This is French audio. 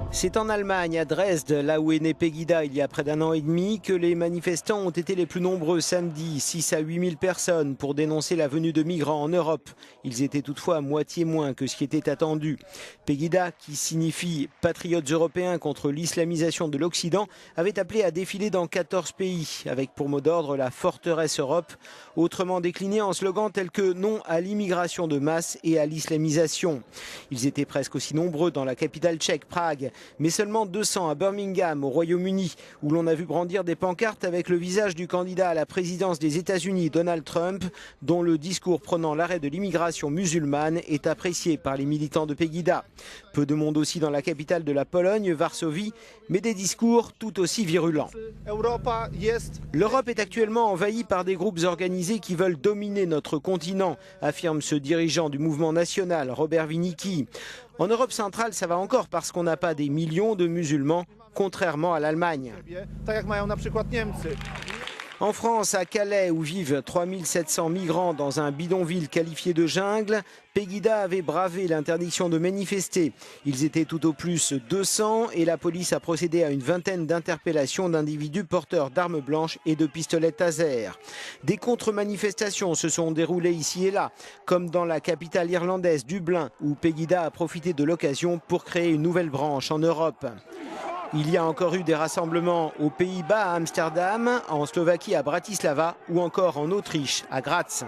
C'est en Allemagne, à Dresde, là où est né Pegida il y a près d'un an et demi, que les manifestants ont été les plus nombreux samedi, 6 à 8 000 personnes, pour dénoncer la venue de migrants en Europe. Ils étaient toutefois à moitié moins que ce qui était attendu. Pegida, qui signifie patriotes européens contre l'islamisation de l'Occident, avait appelé à défiler dans 14 pays, avec pour mot d'ordre la forteresse Europe, autrement décliné en slogans tels que non à l'immigration de masse et à l'islamisation. Ils étaient presque aussi nombreux dans la capitale tchèque, Prague, mais seulement 200 à Birmingham, au Royaume-Uni, où l'on a vu brandir des pancartes avec le visage du candidat à la présidence des États-Unis, Donald Trump, dont le discours prônant l'arrêt de l'immigration musulmane est apprécié par les militants de Pegida. Peu de monde aussi dans la capitale de la Pologne, Varsovie, mais des discours tout aussi virulents. L'Europe est actuellement envahie par des groupes organisés qui veulent dominer notre continent, affirme ce dirigeant du mouvement national, Robert Winicki. En Europe centrale, ça va encore parce qu'on n'a pas des millions de musulmans, contrairement à l'Allemagne. En France, à Calais, où vivent 3700 migrants dans un bidonville qualifié de jungle, Pegida avait bravé l'interdiction de manifester. Ils étaient tout au plus 200 et la police a procédé à une vingtaine d'interpellations d'individus porteurs d'armes blanches et de pistolets taser. Des contre-manifestations se sont déroulées ici et là, comme dans la capitale irlandaise, Dublin, où Pegida a profité de l'occasion pour créer une nouvelle branche en Europe. Il y a encore eu des rassemblements aux Pays-Bas, à Amsterdam, en Slovaquie, à Bratislava ou encore en Autriche, à Graz.